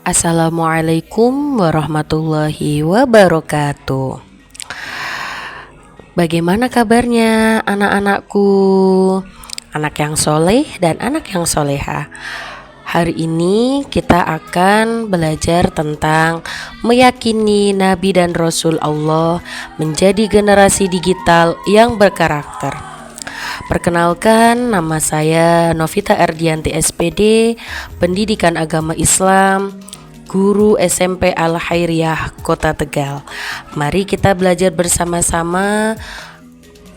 Assalamualaikum warahmatullahi wabarakatuh. Bagaimana kabarnya anak-anakku? Anak yang soleh dan anak yang soleha. Hari ini kita akan belajar tentang meyakini Nabi dan Rasul Allah menjadi generasi digital yang berkarakter. Perkenalkan, nama saya Novita Erdianti SPD, Pendidikan Agama Islam, Guru SMP Al-Khairiyah Kota Tegal. Mari kita belajar bersama-sama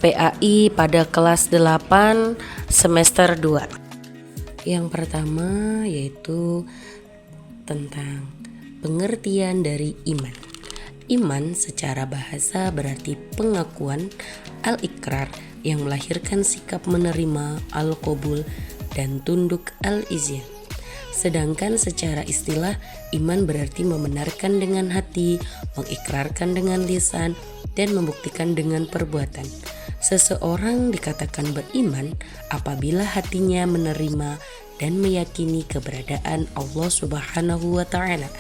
PAI pada kelas 8 semester 2. Yang pertama yaitu tentang pengertian dari iman. Iman secara bahasa berarti pengakuan, al-ikrar yang melahirkan sikap menerima, al-qabul dan tunduk, al-izyan. Sedangkan secara istilah, iman berarti membenarkan dengan hati, mengikrarkan dengan lisan, dan membuktikan dengan perbuatan. Seseorang dikatakan beriman apabila hatinya menerima dan meyakini keberadaan Allah Subhanahu wa Ta'ala,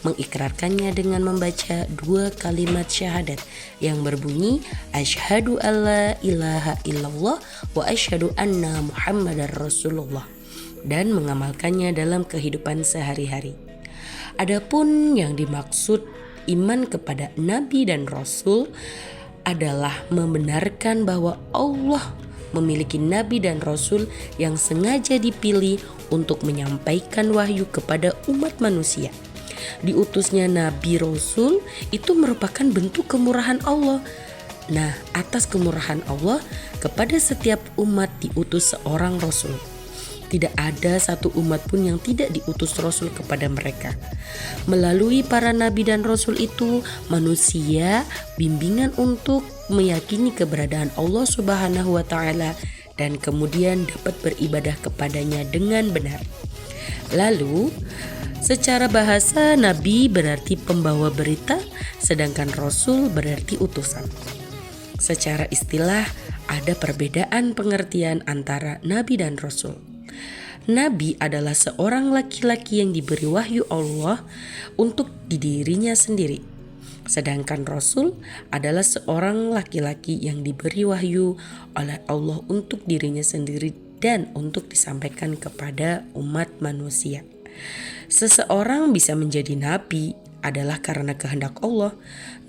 mengikrarkannya dengan membaca 2 kalimat syahadat yang berbunyi asyhadu alla ilaha illallah wa asyhadu anna muhammadar rasulullah, dan mengamalkannya dalam kehidupan sehari-hari. Adapun yang dimaksud iman kepada Nabi dan Rasul adalah membenarkan bahwa Allah memiliki Nabi dan Rasul yang sengaja dipilih untuk menyampaikan wahyu kepada umat manusia. Diutusnya Nabi Rasul itu merupakan bentuk kemurahan Allah. Nah, atas kemurahan Allah kepada setiap umat diutus seorang Rasul. Tidak ada satu umat pun yang tidak diutus Rasul kepada mereka. Melalui para Nabi dan Rasul itu, manusia bimbingan untuk meyakini keberadaan Allah Subhanahu wa Ta'ala dan kemudian dapat beribadah kepadanya dengan benar. Lalu, secara bahasa Nabi berarti pembawa berita, sedangkan Rasul berarti utusan. Secara istilah, ada perbedaan pengertian antara Nabi dan Rasul. Nabi adalah seorang laki-laki yang diberi wahyu Allah untuk dirinya sendiri. Sedangkan Rasul adalah seorang laki-laki yang diberi wahyu oleh Allah untuk dirinya sendiri dan untuk disampaikan kepada umat manusia. Seseorang bisa menjadi nabi adalah karena kehendak Allah.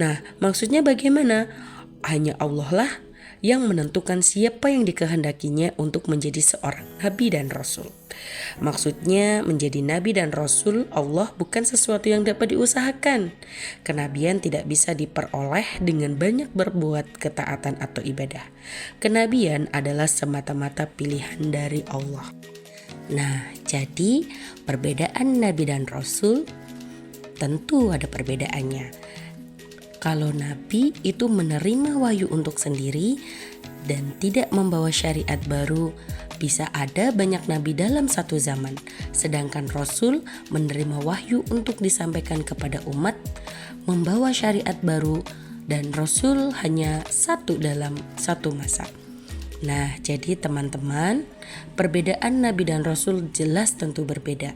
Nah, maksudnya bagaimana? Hanya Allah lah yang menentukan siapa yang dikehendakinya untuk menjadi seorang nabi dan rasul. Maksudnya menjadi nabi dan rasul Allah bukan sesuatu yang dapat diusahakan. Kenabian tidak bisa diperoleh dengan banyak berbuat ketaatan atau ibadah. Kenabian adalah semata-mata pilihan dari Allah. Nah, jadi perbedaan nabi dan rasul tentu ada perbedaannya. Kalau nabi itu menerima wahyu untuk sendiri dan tidak membawa syariat baru, bisa ada banyak nabi dalam satu zaman. Sedangkan Rasul menerima wahyu untuk disampaikan kepada umat, membawa syariat baru, dan Rasul hanya satu dalam satu masa. Nah, jadi teman-teman, perbedaan Nabi dan Rasul jelas tentu berbeda.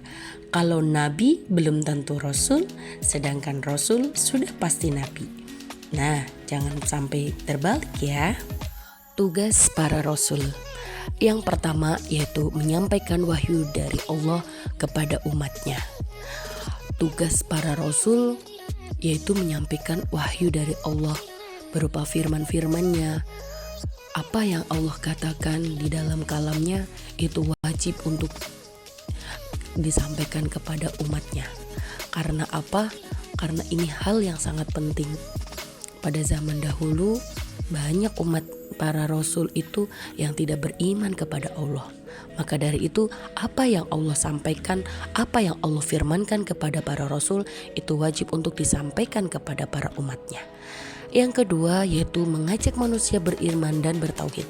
Kalau Nabi belum tentu Rasul, sedangkan Rasul sudah pasti Nabi. Nah, jangan sampai terbalik ya. Tugas para Rasul. Yang pertama yaitu menyampaikan wahyu dari Allah kepada umatnya. Tugas para Rasul yaitu menyampaikan wahyu dari Allah berupa firman-firmannya. Apa yang Allah katakan di dalam kalamnya itu wajib untuk disampaikan kepada umatnya. Karena apa? Karena ini hal yang sangat penting. Pada zaman dahulu banyak umat para rasul itu yang tidak beriman kepada Allah. Maka dari itu apa yang Allah sampaikan, apa yang Allah firmankan kepada para rasul itu wajib untuk disampaikan kepada para umatnya. Yang kedua yaitu mengajak manusia beriman dan bertauhid.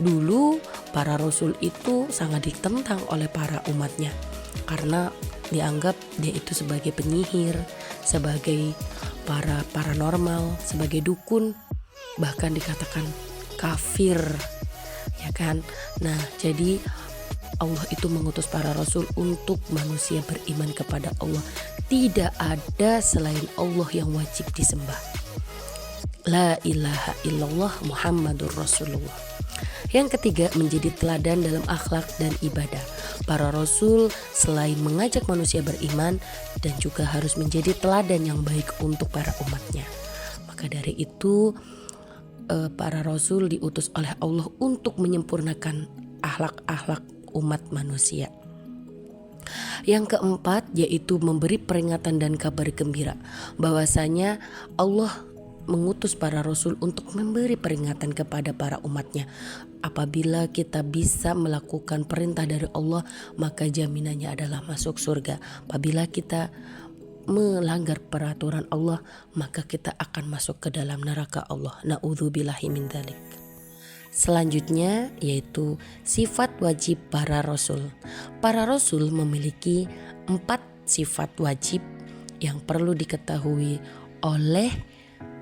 Dulu para rasul itu sangat ditentang oleh para umatnya karena dianggap dia itu sebagai penyihir, sebagai para paranormal, sebagai dukun, bahkan dikatakan kafir, ya kan? Nah, jadi Allah itu mengutus para rasul untuk manusia beriman kepada Allah Tidak ada selain Allah yang wajib disembah. La ilaha illallah Muhammadur Rasulullah. Yang ketiga, menjadi teladan dalam akhlak dan ibadah. Para rasul selain mengajak manusia beriman dan juga harus menjadi teladan yang baik untuk para umatnya. Maka dari itu para rasul diutus oleh Allah untuk menyempurnakan akhlak-akhlak umat manusia. Yang keempat yaitu memberi peringatan dan kabar gembira, bahwasanya Allah mengutus para rasul untuk memberi peringatan kepada para umatnya. Apabila kita bisa melakukan perintah dari Allah, maka jaminannya adalah masuk surga. Apabila kita melanggar peraturan Allah, maka kita akan masuk ke dalam neraka Allah. Na'udzubillahi min dzalik. Selanjutnya yaitu sifat wajib para rasul. Para rasul memiliki 4 sifat wajib yang perlu diketahui oleh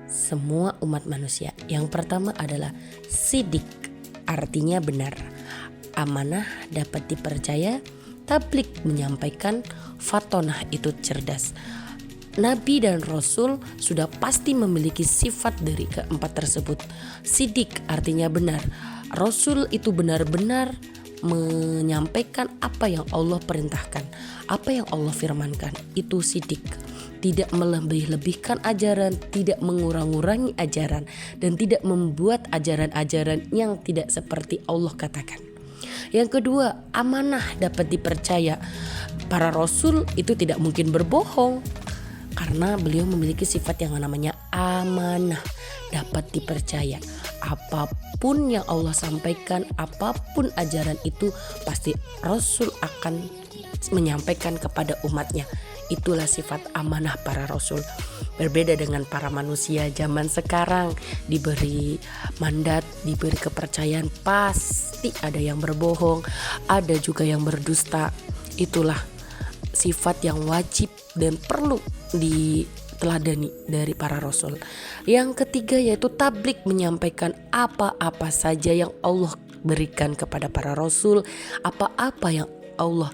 semua umat manusia. Yang pertama adalah sidik, artinya benar. Amanah, dapat dipercaya. Tablik, menyampaikan. Fatonah, itu cerdas. Nabi dan Rasul sudah pasti memiliki sifat dari keempat tersebut. Sidik artinya benar. Rasul itu benar-benar menyampaikan apa yang Allah perintahkan, apa yang Allah firmankan. Itu sidik. Tidak melebih-lebihkan ajaran, tidak mengurang-urangi ajaran, dan tidak membuat ajaran-ajaran yang tidak seperti Allah katakan. Yang kedua, amanah, dapat dipercaya. Para Rasul itu tidak mungkin berbohong, karena beliau memiliki sifat yang namanya amanah, dapat dipercaya. Apapun yang Allah sampaikan, apapun ajaran itu, pasti Rasul akan menyampaikan kepada umatnya. Itulah sifat amanah para Rasul. Berbeda dengan para manusia zaman sekarang, diberi mandat, diberi kepercayaan, pasti ada yang berbohong, ada juga yang berdusta. Itulah sifat yang wajib dan perlu diteladani dari para rasul. Yang ketiga yaitu tablik, menyampaikan apa-apa saja yang Allah berikan kepada para rasul, apa-apa yang Allah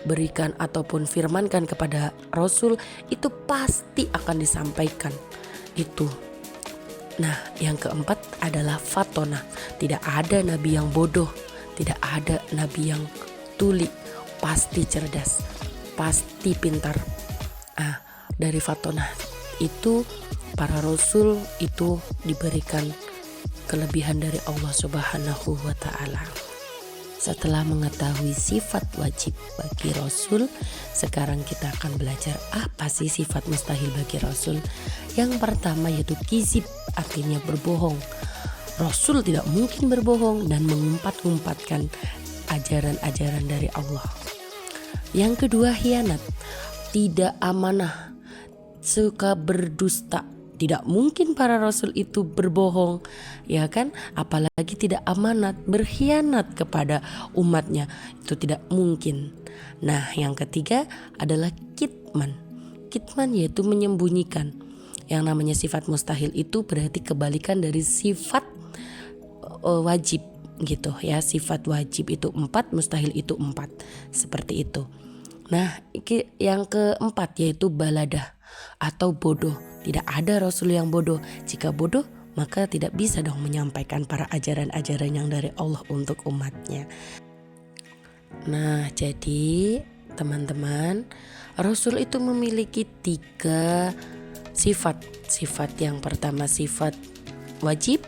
berikan ataupun firmankan kepada rasul itu pasti akan disampaikan. Itu. Nah, yang keempat adalah fatonah. Tidak ada nabi yang bodoh, tidak ada nabi yang tuli, pasti cerdas, pasti pintar. Dari fatonah itu para rasul itu diberikan kelebihan dari Allah Subhanahu wa ta'ala. Setelah mengetahui sifat wajib bagi rasul, sekarang kita akan belajar apa sih sifat mustahil bagi rasul. Yang pertama yaitu kizib, artinya berbohong. Rasul tidak mungkin berbohong dan mengumpat-ngumpatkan ajaran-ajaran dari Allah. Yang kedua hianat, tidak amanah, suka berdusta. Tidak mungkin para rasul itu berbohong, ya kan? Apalagi tidak amanat, berkhianat kepada umatnya, itu tidak mungkin. Nah, yang ketiga adalah kitman. Kitman yaitu menyembunyikan. Yang namanya sifat mustahil itu berarti kebalikan dari sifat wajib gitu ya. Sifat wajib itu 4, mustahil itu 4. Seperti itu. Nah, yang keempat yaitu baladah atau bodoh. Tidak ada rasul yang bodoh. Jika bodoh, maka tidak bisa dong menyampaikan para ajaran-ajaran yang dari Allah untuk umatnya. Nah, jadi teman-teman, rasul itu memiliki 3 sifat. Sifat yang pertama sifat wajib,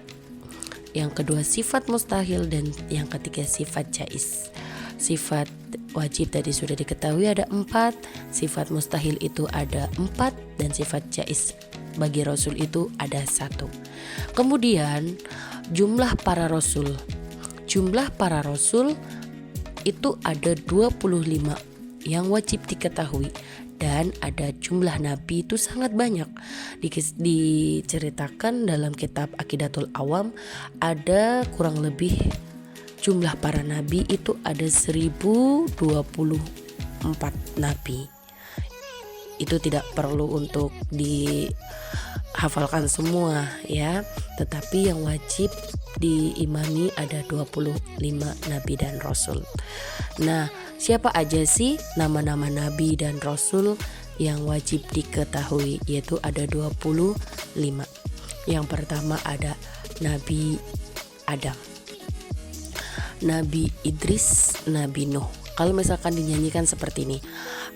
yang kedua sifat mustahil, dan yang ketiga sifat jaiz. Sifat wajib tadi sudah diketahui ada 4, sifat mustahil itu ada 4, dan sifat jaiz bagi rasul itu ada 1. Kemudian jumlah para rasul. Jumlah para rasul itu ada 25 yang wajib diketahui, dan ada jumlah nabi itu sangat banyak. Diceritakan dalam kitab Aqidatul Awam ada kurang lebih jumlah para nabi itu ada 1024 nabi. Itu tidak perlu untuk dihafalkan semua ya, tetapi yang wajib diimani ada 25 nabi dan rasul. Nah, siapa aja sih nama-nama nabi dan rasul? yang wajib diketahui, yaitu ada 25. Yang pertama ada Nabi Adam, Nabi Idris, Nabi Nuh. Kalau misalkan dinyanyikan seperti ini,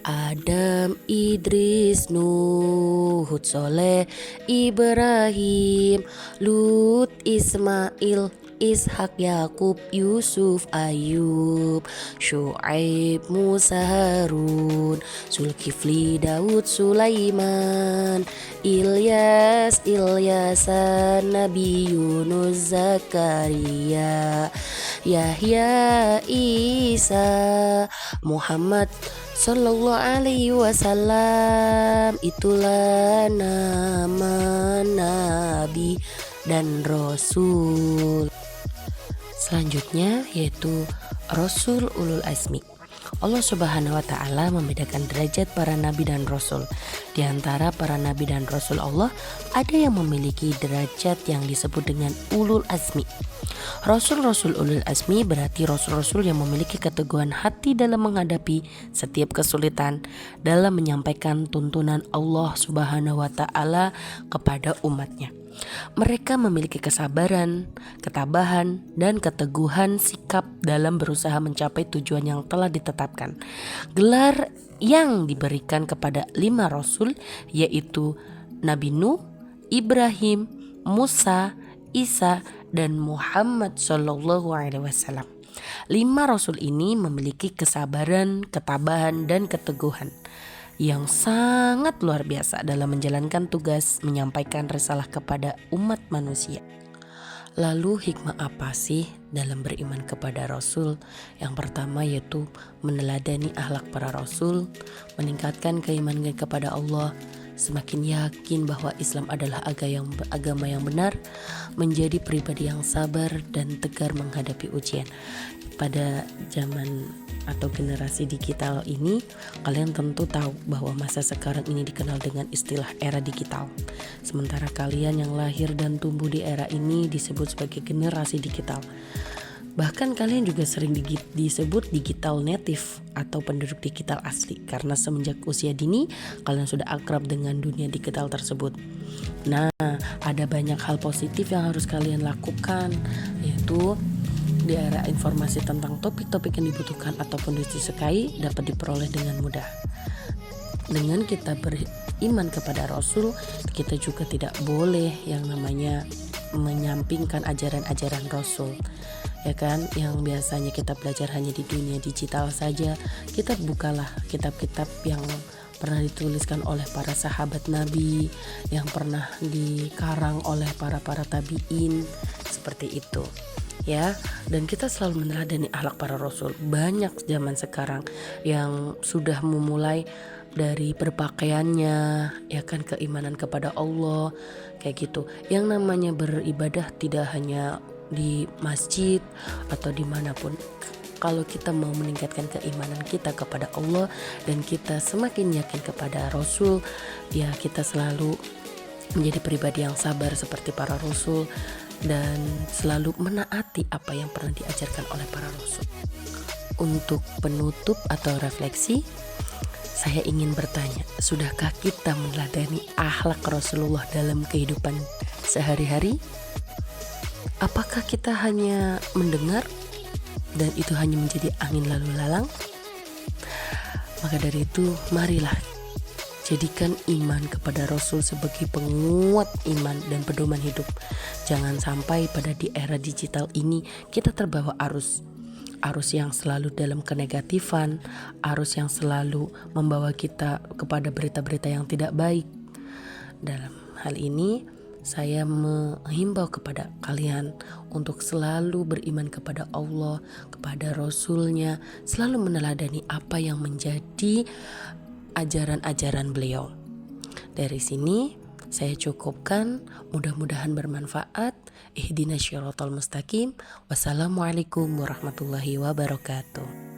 Adam, Idris, Nuh, Hud, Soleh, Ibrahim, Lut, Ismail, Ishak, Yakub, Yusuf, Ayub, Syuaib, Musa, Harun, Zulkifli, Daud, Sulaiman, Ilyas, Ilyasan, Nabi Yunus, Zakaria, Yahya, Isa, Muhammad Sallallahu alaihi wasallam. Itulah nama Nabi dan Rasul. Selanjutnya yaitu Rasul Ulul Azmi. Allah Subhanahu wa Ta'ala membedakan derajat para nabi dan rasul. Di antara para nabi dan rasul Allah, ada yang memiliki derajat yang disebut dengan ulul azmi. Rasul-rasul ulul azmi berarti rasul-rasul yang memiliki keteguhan hati dalam menghadapi setiap kesulitan dalam menyampaikan tuntunan Allah Subhanahu wa Ta'ala kepada umatnya. Mereka memiliki kesabaran, ketabahan, dan keteguhan sikap dalam berusaha mencapai tujuan yang telah ditetapkan. Gelar yang diberikan kepada 5 rasul yaitu Nabi Nuh, Ibrahim, Musa, Isa, dan Muhammad Sallallahu Alaihi Wasallam. 5 rasul ini memiliki kesabaran, ketabahan, dan keteguhan yang sangat luar biasa dalam menjalankan tugas menyampaikan risalah kepada umat manusia. Lalu hikmah apa sih dalam beriman kepada Rasul? Yang pertama yaitu meneladani akhlak para Rasul, meningkatkan keimanan kepada Allah, semakin yakin bahwa Islam adalah agama yang benar, menjadi pribadi yang sabar dan tegar menghadapi ujian. Pada zaman atau generasi digital ini, kalian tentu tahu bahwa masa sekarang ini dikenal dengan istilah era digital. Sementara kalian yang lahir dan tumbuh di era ini disebut sebagai generasi digital. Bahkan kalian juga sering disebut digital native atau penduduk digital asli, karena semenjak usia dini kalian sudah akrab dengan dunia digital tersebut. Nah, ada banyak hal positif yang harus kalian lakukan, yaitu di era informasi tentang topik-topik yang dibutuhkan ataupun disukai dapat diperoleh dengan mudah. Dengan kita beriman kepada Rasul, kita juga tidak boleh yang namanya menyampingkan ajaran-ajaran Rasul, ya kan? Yang biasanya kita belajar hanya di dunia digital saja, kita bukalah kitab-kitab yang pernah dituliskan oleh para sahabat Nabi, yang pernah dikarang oleh para tabiin, seperti itu. Ya, dan kita selalu meneladani akhlak para rasul. Banyak zaman sekarang yang sudah memulai dari berpakaiannya, ya kan, keimanan kepada Allah, kayak gitu. Yang namanya beribadah tidak hanya di masjid atau dimanapun. Kalau kita mau meningkatkan keimanan kita kepada Allah dan kita semakin yakin kepada Rasul, ya kita selalu menjadi pribadi yang sabar seperti para rasul dan selalu menaati apa yang pernah diajarkan oleh para rasul. Untuk penutup atau refleksi, saya ingin bertanya, sudahkah kita meneladani akhlak Rasulullah dalam kehidupan sehari-hari? Apakah kita hanya mendengar dan itu hanya menjadi angin lalu lalang? Maka dari itu, marilah jadikan iman kepada Rasul sebagai penguat iman dan pedoman hidup. Jangan sampai pada di era digital ini kita terbawa arus yang selalu dalam kenegatifan, arus yang selalu membawa kita kepada berita-berita yang tidak baik. Dalam hal ini, saya menghimbau kepada kalian untuk selalu beriman kepada Allah, kepada Rasul-Nya, selalu meneladani apa yang menjadi ajaran-ajaran beliau. Dari sini saya cukupkan, mudah-mudahan bermanfaat. Ihdinas syiratal mustaqim. Wassalamualaikum warahmatullahi wabarakatuh.